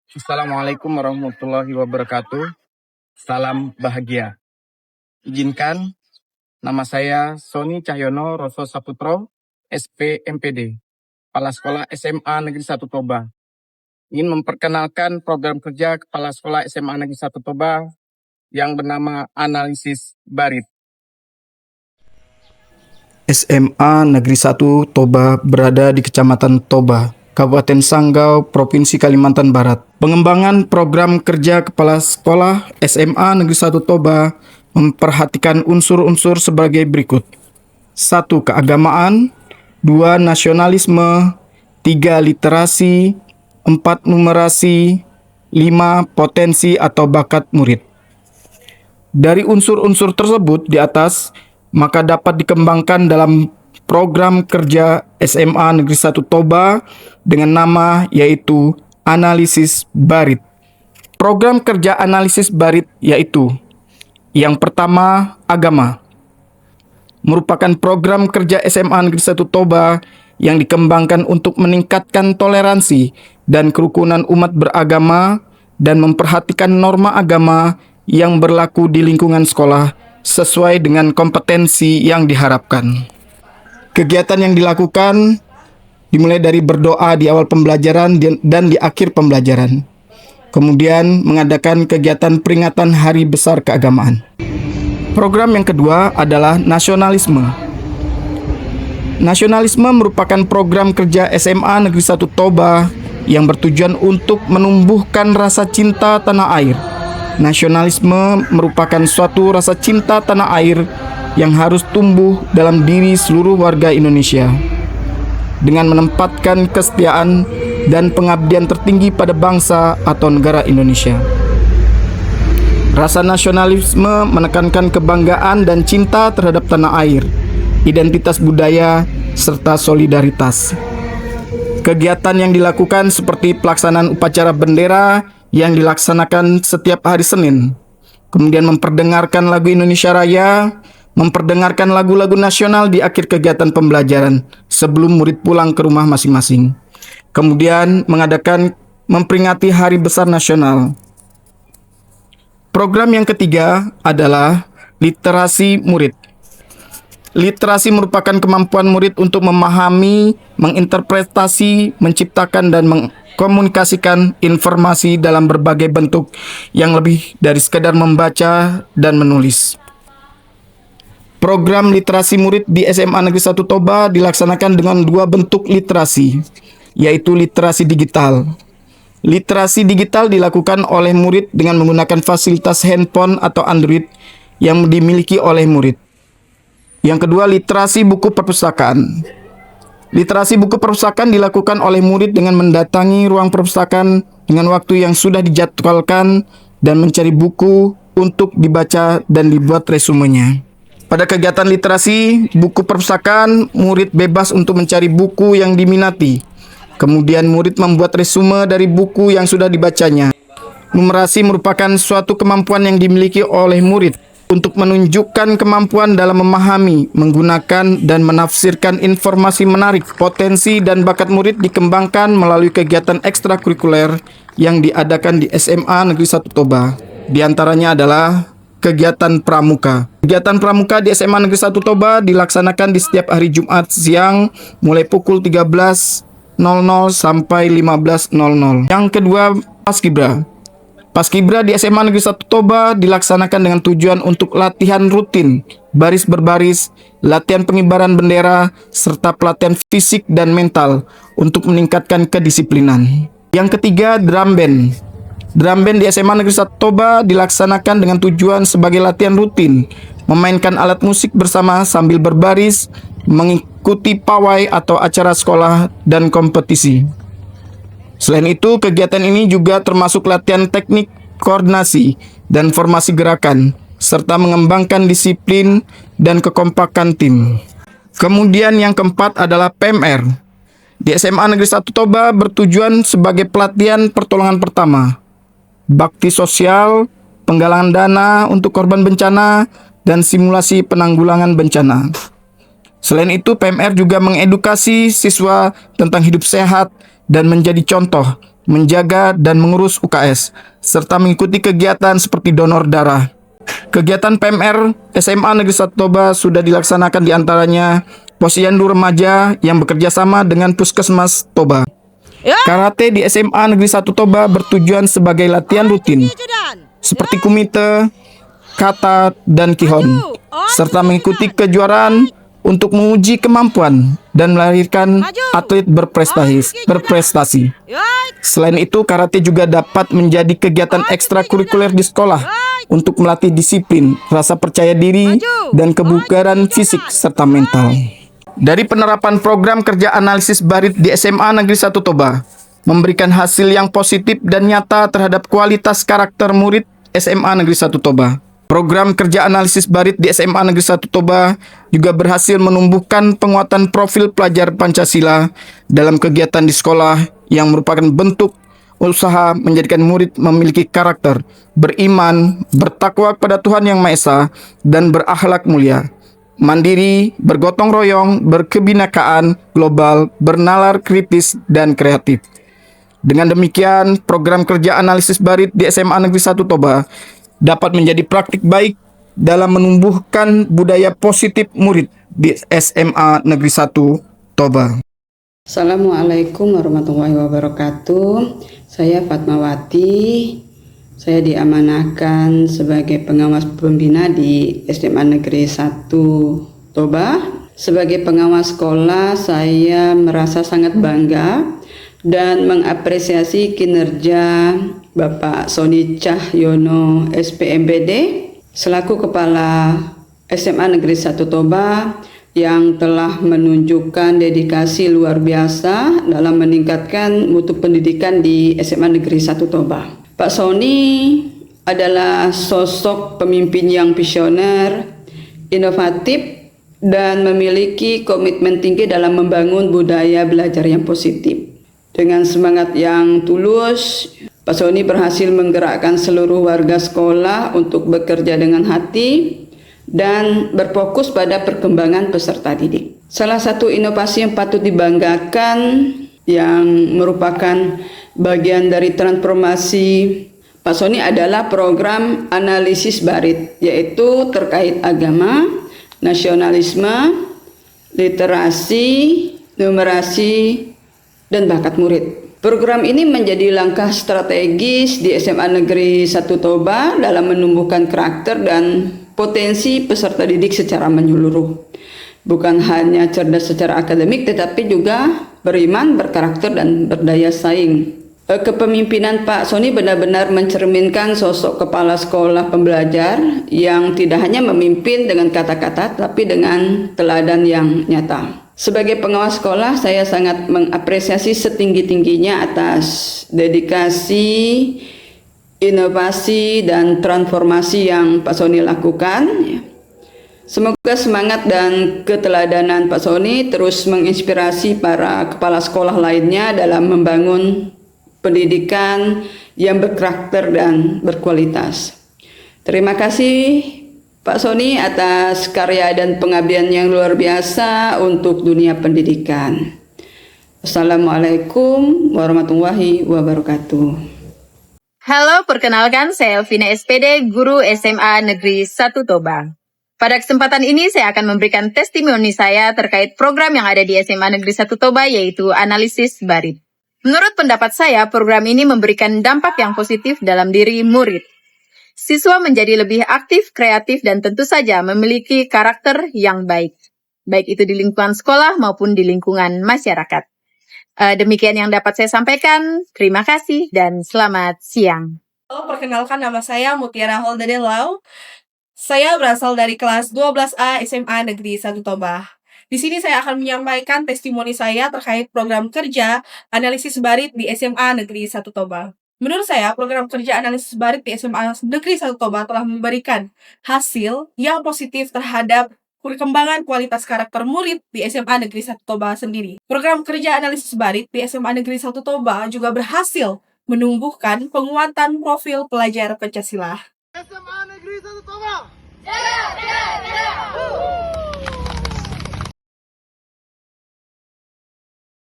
Assalamualaikum warahmatullahi wabarakatuh. Salam bahagia. Izinkan nama saya Sony Cahyono Rosso Saputro, SP MPD, Kepala Sekolah SMA Negeri 1 Toba. Ingin memperkenalkan program kerja Kepala Sekolah SMA Negeri 1 Toba yang bernama Analisis Barit. SMA Negeri 1 Toba berada di Kecamatan Toba, Kabupaten Sanggau, Provinsi Kalimantan Barat. Pengembangan program kerja Kepala Sekolah SMA Negeri 1 Toba memperhatikan unsur-unsur sebagai berikut. 1. Keagamaan, 2. Nasionalisme, 3. Literasi, 4. Numerasi, 5. Potensi atau bakat murid. Dari unsur-unsur tersebut di atas, maka dapat dikembangkan dalam program kerja SMA Negeri 1 Toba dengan nama yaitu Analisis Barit. Program kerja Analisis Barit yaitu yang pertama, agama. Merupakan program kerja SMA Negeri 1 Toba yang dikembangkan untuk meningkatkan toleransi dan kerukunan umat beragama dan memperhatikan norma agama yang berlaku di lingkungan sekolah sesuai dengan kompetensi yang diharapkan. Kegiatan yang dilakukan dimulai dari berdoa di awal pembelajaran dan di akhir pembelajaran. Kemudian mengadakan kegiatan peringatan Hari Besar Keagamaan. Program yang kedua adalah nasionalisme. Nasionalisme merupakan program kerja SMA Negeri 1 Toba yang bertujuan untuk menumbuhkan rasa cinta tanah air. Nasionalisme merupakan suatu rasa cinta tanah air yang harus tumbuh dalam diri seluruh warga Indonesia dengan menempatkan kesetiaan dan pengabdian tertinggi pada bangsa atau negara Indonesia. Rasa nasionalisme menekankan kebanggaan dan cinta terhadap tanah air, identitas budaya, serta solidaritas. Kegiatan yang dilakukan seperti pelaksanaan upacara bendera yang dilaksanakan setiap hari Senin, kemudian memperdengarkan lagu Indonesia Raya, memperdengarkan lagu-lagu nasional di akhir kegiatan pembelajaran sebelum murid pulang ke rumah masing-masing. Kemudian memperingati Hari Besar Nasional. Program yang ketiga adalah literasi murid. Literasi merupakan kemampuan murid untuk memahami, menginterpretasi, menciptakan, dan mengkomunikasikan informasi dalam berbagai bentuk yang lebih dari sekadar membaca dan menulis. Program literasi murid di SMA Negeri 1 Toba dilaksanakan dengan dua bentuk literasi, yaitu literasi digital. Literasi digital dilakukan oleh murid dengan menggunakan fasilitas handphone atau Android yang dimiliki oleh murid. Yang kedua, literasi buku perpustakaan. Literasi buku perpustakaan dilakukan oleh murid dengan mendatangi ruang perpustakaan dengan waktu yang sudah dijadwalkan dan mencari buku untuk dibaca dan dibuat resumenya. Pada kegiatan literasi buku perpustakaan, murid bebas untuk mencari buku yang diminati. Kemudian murid membuat resume dari buku yang sudah dibacanya. Numerasi merupakan suatu kemampuan yang dimiliki oleh murid untuk menunjukkan kemampuan dalam memahami, menggunakan, dan menafsirkan informasi menarik. Potensi dan bakat murid dikembangkan melalui kegiatan ekstrakurikuler yang diadakan di SMA Negeri 1 Toba. Di antaranya adalah kegiatan pramuka. Kegiatan pramuka di SMA Negeri 1 Toba dilaksanakan di setiap hari Jumat siang mulai pukul 13.00 sampai 15.00. Yang kedua, Paskibra. Paskibra di SMA Negeri 1 Toba dilaksanakan dengan tujuan untuk latihan rutin, baris berbaris, latihan pengibaran bendera, serta pelatihan fisik dan mental untuk meningkatkan kedisiplinan. Yang ketiga, drum band. Drum band di SMA Negeri 1 Toba dilaksanakan dengan tujuan sebagai latihan rutin, memainkan alat musik bersama sambil berbaris, mengikuti pawai atau acara sekolah dan kompetisi. Selain itu, kegiatan ini juga termasuk latihan teknik, koordinasi, dan formasi gerakan, serta mengembangkan disiplin dan kekompakan tim. Kemudian yang keempat adalah PMR. Di SMA Negeri 1 Toba bertujuan sebagai pelatihan pertolongan pertama, bakti sosial, penggalangan dana untuk korban bencana, dan simulasi penanggulangan bencana. Selain itu, PMR juga mengedukasi siswa tentang hidup sehat dan menjadi contoh menjaga dan mengurus UKS, serta mengikuti kegiatan seperti donor darah. Kegiatan PMR SMA Negeri 1 Toba sudah dilaksanakan diantaranya Posyandu Remaja yang bekerja sama dengan Puskesmas Toba. Karate di SMA Negeri 1 Toba bertujuan sebagai latihan rutin seperti kumite, kata, dan kihon, serta mengikuti kejuaraan untuk menguji kemampuan dan melahirkan atlet berprestasi. Selain itu, karate juga dapat menjadi kegiatan ekstrakurikuler di sekolah untuk melatih disiplin, rasa percaya diri, dan kebugaran fisik serta mental. Dari penerapan program kerja analisis barit di SMA Negeri 1 Toba, memberikan hasil yang positif dan nyata terhadap kualitas karakter murid SMA Negeri 1 Toba. Program kerja analisis barit di SMA Negeri 1 Toba juga berhasil menumbuhkan penguatan profil pelajar Pancasila dalam kegiatan di sekolah yang merupakan bentuk usaha menjadikan murid memiliki karakter, beriman, bertakwa kepada Tuhan Yang Maha Esa, dan berakhlak mulia, mandiri, bergotong royong, berkebinekaan global, bernalar kritis, dan kreatif. Dengan demikian, program kerja analisis barit di SMA Negeri 1 Toba dapat menjadi praktik baik dalam menumbuhkan budaya positif murid di SMA Negeri 1 Toba. Assalamualaikum warahmatullahi wabarakatuh. Saya Fatmawati. Saya diamanahkan sebagai pengawas pembina di SMA Negeri 1 Toba. Sebagai pengawas sekolah, saya merasa sangat bangga dan mengapresiasi kinerja Bapak Sony Cahyono SPMPD selaku Kepala SMA Negeri 1 Toba yang telah menunjukkan dedikasi luar biasa dalam meningkatkan mutu pendidikan di SMA Negeri 1 Toba. Pak Sony adalah sosok pemimpin yang visioner, inovatif, dan memiliki komitmen tinggi dalam membangun budaya belajar yang positif. Dengan semangat yang tulus, Pak Sony berhasil menggerakkan seluruh warga sekolah untuk bekerja dengan hati dan berfokus pada perkembangan peserta didik. Salah satu inovasi yang patut dibanggakan yang merupakan bagian dari transformasi Pak Sony adalah program analisis barit, yaitu terkait agama, nasionalisme, literasi, numerasi, dan bakat murid. Program ini menjadi langkah strategis di SMA Negeri 1 Toba dalam menumbuhkan karakter dan potensi peserta didik secara menyeluruh. Bukan hanya cerdas secara akademik, tetapi juga beriman, berkarakter, dan berdaya saing. Kepemimpinan Pak Sony benar-benar mencerminkan sosok kepala sekolah pembelajar yang tidak hanya memimpin dengan kata-kata, tapi dengan teladan yang nyata. Sebagai pengawas sekolah, saya sangat mengapresiasi setinggi-tingginya atas dedikasi, inovasi, dan transformasi yang Pak Sony lakukan. Semoga semangat dan keteladanan Pak Sony terus menginspirasi para kepala sekolah lainnya dalam membangun pendidikan yang berkarakter dan berkualitas. Terima kasih Pak Sony atas karya dan pengabdian yang luar biasa untuk dunia pendidikan. Assalamualaikum warahmatullahi wabarakatuh. Halo, perkenalkan saya Elvina SPD, guru SMA Negeri 1 Toba. Pada kesempatan ini saya akan memberikan testimoni saya terkait program yang ada di SMA Negeri 1 Toba, yaitu analisis barit. Menurut pendapat saya, program ini memberikan dampak yang positif dalam diri murid. Siswa menjadi lebih aktif, kreatif, dan tentu saja memiliki karakter yang baik. Baik itu di lingkungan sekolah maupun di lingkungan masyarakat. Demikian yang dapat saya sampaikan. Terima kasih dan selamat siang. Halo, perkenalkan nama saya Mutiara Holdadelau. Saya berasal dari kelas 12A SMA Negeri 1 Toba. Di sini saya akan menyampaikan testimoni saya terkait program kerja analisis barit di SMA Negeri 1 Toba. Menurut saya, program kerja analisis barit di SMA Negeri 1 Toba telah memberikan hasil yang positif terhadap perkembangan kualitas karakter murid di SMA Negeri 1 Toba sendiri. Program kerja analisis barit di SMA Negeri 1 Toba juga berhasil menumbuhkan penguatan profil pelajar Pancasila. SMA Negeri 1 Toba. Jaya, jaya, jaya.